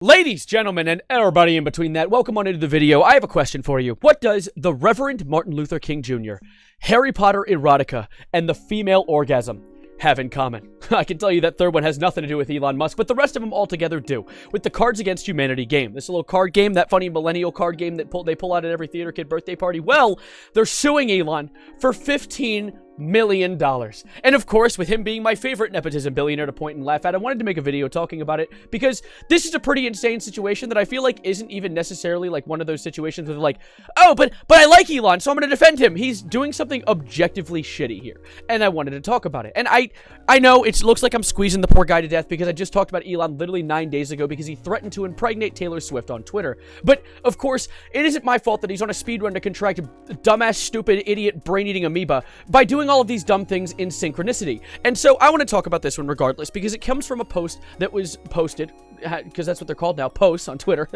Ladies, gentlemen, and everybody in between that, welcome on into the video. I have a question for you. What does the Reverend Martin Luther King Jr., Harry Potter erotica, and the female orgasm have in common? I can tell you that third one has nothing to do with Elon Musk, but the rest of them all together do. With the Cards Against Humanity game. This little card game, that funny millennial card game that they pull out at every theater kid birthday party. Well, they're suing Elon for $15 million. And of course, with him being my favorite nepotism billionaire to point and laugh at, I wanted to make a video talking about it because this is a pretty insane situation that I feel like isn't even necessarily like one of those situations where they're like, oh, but I like Elon, so I'm going to defend him. He's doing something objectively shitty here. And I wanted to talk about it. And I know it looks like I'm squeezing the poor guy to death because I just talked about Elon literally 9 days ago because he threatened to impregnate Taylor Swift on Twitter. But of course, it isn't my fault that he's on a speed run to contract a dumbass, stupid, idiot, brain-eating amoeba by doing all of these dumb things in synchronicity. And so I want to talk about this one regardless because it comes from a post that was posted, because that's what they're called now, posts on Twitter,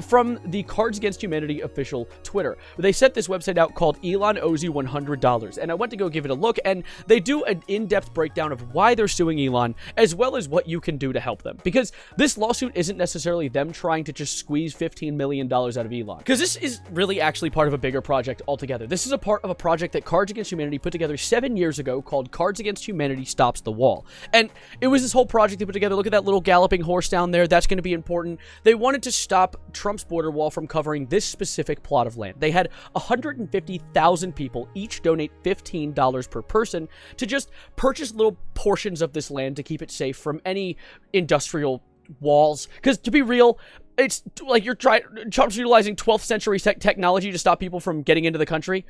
from the Cards Against Humanity official Twitter. They sent this website out called Elon Owes You $100, and I went to go give it a look, and they do an in-depth breakdown of why they're suing Elon, as well as what you can do to help them. Because this lawsuit isn't necessarily them trying to just squeeze $15 million out of Elon. Because this is really actually part of a bigger project altogether. This is a part of a project that Cards Against Humanity put together 7 years ago called Cards Against Humanity Stops the Wall. And it was this whole project they put together. Look at that little galloping horse down there. That's going to be important. They wanted to stop Trump's border wall from covering this specific plot of land. They had 150,000 people each donate $15 per person to just purchase little portions of this land to keep it safe from any industrial walls. Because to be real, it's like Trump's utilizing 12th century technology to stop people from getting into the country.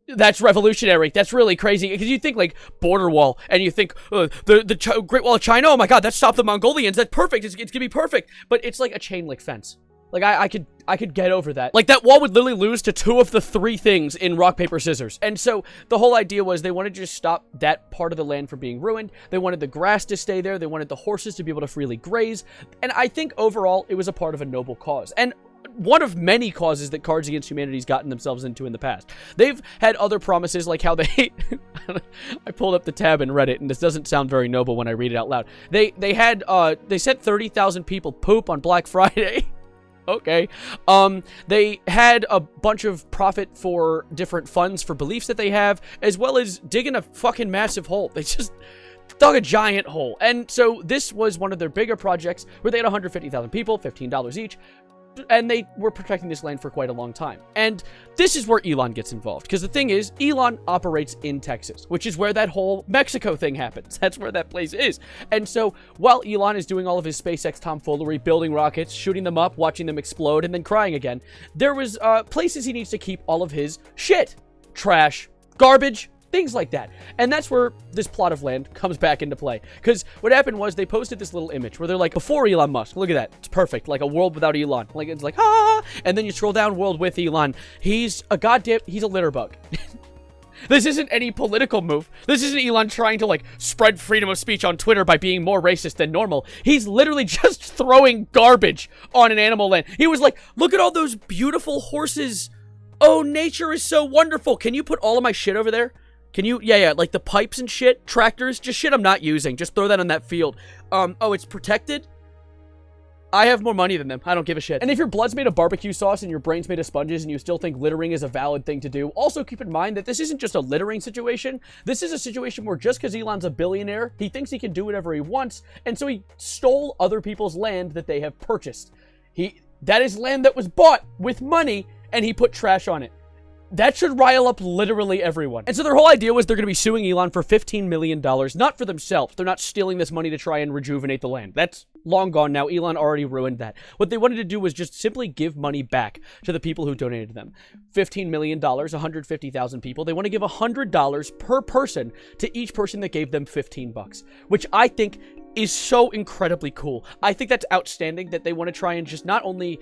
That's revolutionary. That's really crazy. Because you think like border wall, and you think the Great Wall of China. Oh my God, that stopped the Mongolians. That's perfect. It's gonna be perfect. But it's like a chain link fence. Like I could get over that. Like that wall would literally lose to 2 of the 3 things in rock, paper, scissors. And so the whole idea was they wanted to just stop that part of the land from being ruined. They wanted the grass to stay there. They wanted the horses to be able to freely graze. And I think overall it was a part of a noble cause. And one of many causes that Cards Against Humanity's gotten themselves into in the past. They've had other promises like how they I pulled up the tab and read it, and this doesn't sound very noble when I read it out loud. They sent 30,000 people poop on Black Friday. Okay. They had a bunch of profit for different funds for beliefs that they have, as well as digging a fucking massive hole. They just dug a giant hole. And so this was one of their bigger projects where they had 150,000 people, $15 each, and they were protecting this land for quite a long time. And this is where Elon gets involved. Because the thing is, Elon operates in Texas, which is where that whole Mexico thing happens. That's where that place is. And so while Elon is doing all of his SpaceX tomfoolery, building rockets, shooting them up, watching them explode, and then crying again, there was places he needs to keep all of his shit. Trash, garbage, things like that. And that's where this plot of land comes back into play. Because what happened was they posted this little image where they're like, before Elon Musk, look at that. It's perfect. Like a world without Elon. Like, it's like, ah. And then you scroll down, world with Elon. He's a litter bug. This isn't any political move. This isn't Elon trying to, like, spread freedom of speech on Twitter by being more racist than normal. He's literally just throwing garbage on an animal land. He was like, look at all those beautiful horses. Oh, nature is so wonderful. Can you put all of my shit over there? Can you? Yeah, like the pipes and shit, tractors, just shit I'm not using. Just throw that on that field. Oh, it's protected? I have more money than them. I don't give a shit. And if your blood's made of barbecue sauce and your brain's made of sponges and you still think littering is a valid thing to do, also keep in mind that this isn't just a littering situation. This is a situation where just because Elon's a billionaire, he thinks he can do whatever he wants, and so he stole other people's land that they have purchased. That is land that was bought with money, and he put trash on it. That should rile up literally everyone. And so their whole idea was they're going to be suing Elon for $15 million, not for themselves. They're not stealing this money to try and rejuvenate the land. That's long gone now. Elon already ruined that. What they wanted to do was just simply give money back to the people who donated to them. $15 million, 150,000 people. They want to give $100 per person to each person that gave them 15 bucks, which I think is so incredibly cool. I think that's outstanding that they want to try and just not only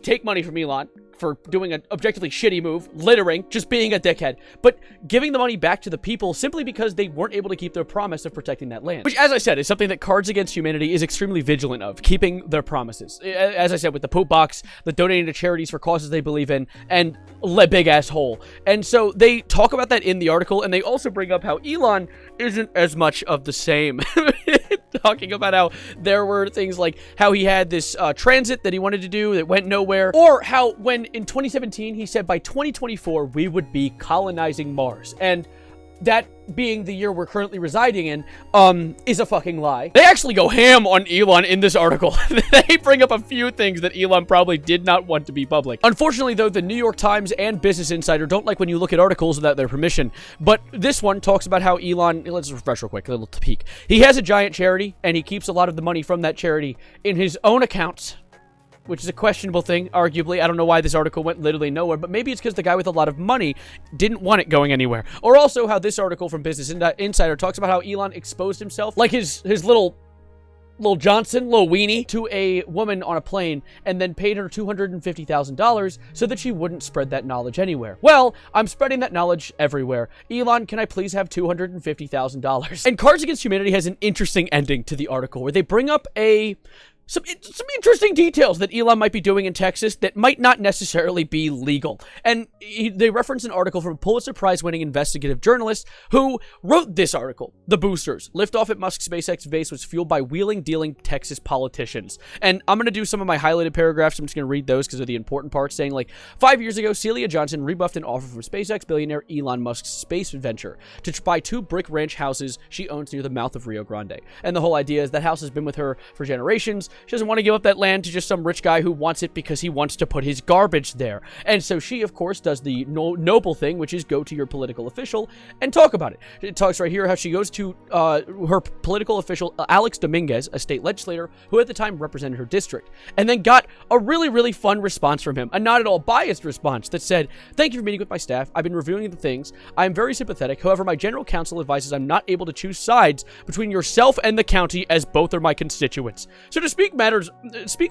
take money from Elon for doing an objectively shitty move, littering, just being a dickhead, but giving the money back to the people simply because they weren't able to keep their promise of protecting that land. Which, as I said, is something that Cards Against Humanity is extremely vigilant of, keeping their promises. As I said, with the poop box, the donating to charities for causes they believe in, and big ass hole. And so they talk about that in the article, and they also bring up how Elon isn't as much of the same. talking about how there were things like how he had this transit that he wanted to do that went nowhere, or how when in 2017 he said by 2024 we would be colonizing Mars, and that being the year we're currently residing in, is a fucking lie. They actually go ham on Elon in this article. They bring up a few things that Elon probably did not want to be public. Unfortunately, though, the New York Times and Business Insider don't like when you look at articles without their permission, but this one talks about how Elon, let's refresh real quick, a little peek. He has a giant charity, and he keeps a lot of the money from that charity in his own accounts, which is a questionable thing, arguably. I don't know why this article went literally nowhere, but maybe it's because the guy with a lot of money didn't want it going anywhere. Or also how this article from Business Insider talks about how Elon exposed himself, like his little Johnson, little weenie, to a woman on a plane, and then paid her $250,000 so that she wouldn't spread that knowledge anywhere. Well, I'm spreading that knowledge everywhere. Elon, can I please have $250,000? And Cards Against Humanity has an interesting ending to the article where they bring up some interesting details that Elon might be doing in Texas that might not necessarily be legal. And they reference an article from a Pulitzer Prize-winning investigative journalist who wrote this article. The boosters. Liftoff at Musk's SpaceX base was fueled by wheeling, dealing Texas politicians. And I'm going to do some of my highlighted paragraphs. I'm just going to read those because they're the important parts, saying like, 5 years ago, Celia Johnson rebuffed an offer from SpaceX billionaire Elon Musk's space venture to buy 2 brick ranch houses she owns near the mouth of Rio Grande. And the whole idea is that house has been with her for generations. She doesn't want to give up that land to just some rich guy who wants it because he wants to put his garbage there. And so she, of course, does the noble thing, which is go to your political official and talk about it. It talks right here how she goes to her political official, Alex Dominguez, a state legislator who at the time represented her district, and then got a really, really fun response from him, a not at all biased response that said, "Thank you for meeting with my staff. I've been reviewing the things. I am very sympathetic. However, my general counsel advises I'm not able to choose sides between yourself and the county, as both are my constituents. So to speak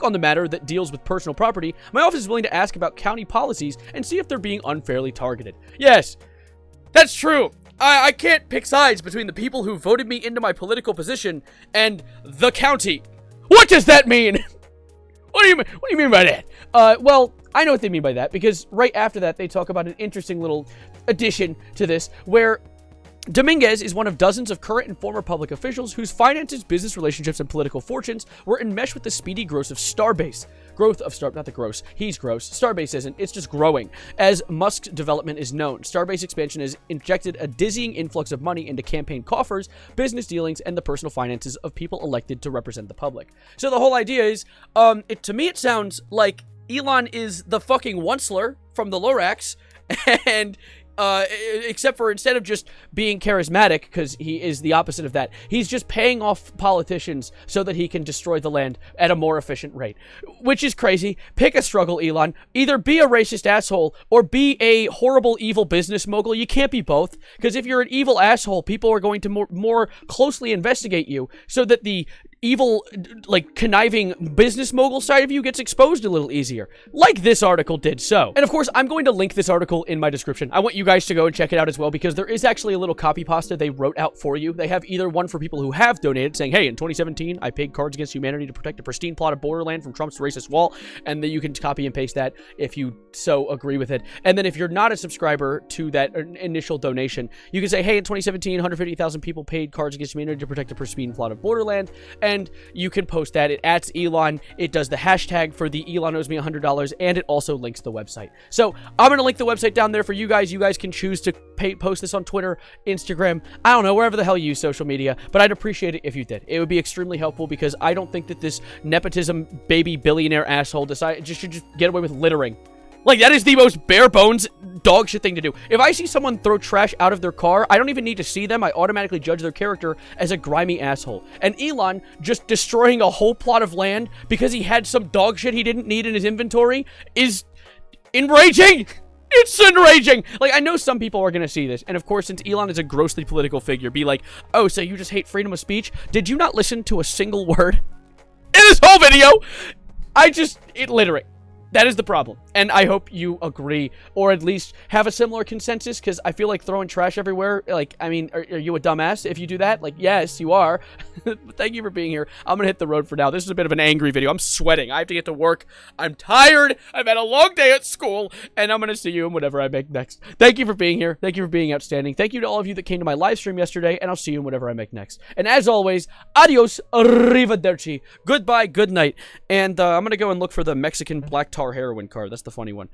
on the matter that deals with personal property, my office is willing to ask about county policies and see if they're being unfairly targeted." Yes, that's true. I can't pick sides between the people who voted me into my political position and the county. What does that mean? What do you mean by that? Well, I know what they mean by that, because right after that, they talk about an interesting little addition to this, where Dominguez is one of dozens of current and former public officials whose finances, business relationships, and political fortunes were enmeshed with the speedy growth of Starbase. He's gross. Starbase isn't. It's just growing. As Musk's development is known, Starbase expansion has injected a dizzying influx of money into campaign coffers, business dealings, and the personal finances of people elected to represent the public. So the whole idea is, to me it sounds like Elon is the fucking Onceler from the Lorax, and except for instead of just being charismatic, because he is the opposite of that, he's just paying off politicians so that he can destroy the land at a more efficient rate, which is crazy. Pick a struggle, Elon. Either be a racist asshole or be a horrible, evil business mogul. You can't be both, because if you're an evil asshole, people are going to more closely investigate you so that the evil, like, conniving business mogul side of you gets exposed a little easier, like this article did so. And of course, I'm going to link this article in my description. I want you guys to go and check it out as well, because there is actually a little copy pasta they wrote out for you. They have either one for people who have donated, saying, hey, in 2017, I paid Cards Against Humanity to protect a pristine plot of borderland from Trump's racist wall, and then you can copy and paste that if you so agree with it. And then if you're not a subscriber to that initial donation, you can say, hey, in 2017, 150,000 people paid Cards Against Humanity to protect a pristine plot of borderland, and you can post that. It adds Elon, it does the hashtag for the Elon owes me $100, and it also links the website. So I'm going to link the website down there for you guys. You guys can choose to post this on Twitter, Instagram, I don't know, wherever the hell you use social media, but I'd appreciate it if you did. It would be extremely helpful, because I don't think that this nepotism baby billionaire asshole should just get away with littering. Like, that is the most bare bones dog shit thing to do. If I see someone throw trash out of their car, I don't even need to see them. I automatically judge their character as a grimy asshole. And Elon just destroying a whole plot of land because he had some dog shit he didn't need in his inventory is enraging. It's enraging. Like, I know some people are going to see this. And of course, since Elon is a grossly political figure, be like, oh, so you just hate freedom of speech? Did you not listen to a single word in this whole video? Littering. That is the problem, and I hope you agree, or at least have a similar consensus, because I feel like throwing trash everywhere, like, I mean, are you a dumbass if you do that? Like, yes, you are. Thank you for being here. I'm gonna hit the road for now. This is a bit of an angry video. I'm sweating. I have to get to work. I'm tired. I've had a long day at school, and I'm gonna see you in whatever I make next. Thank you for being here. Thank you for being outstanding. Thank you to all of you that came to my live stream yesterday, and I'll see you in whatever I make next. And as always, adios, arrivederci, goodbye, good night, and I'm gonna go and look for the Mexican black tar heroin card. That's the funny one.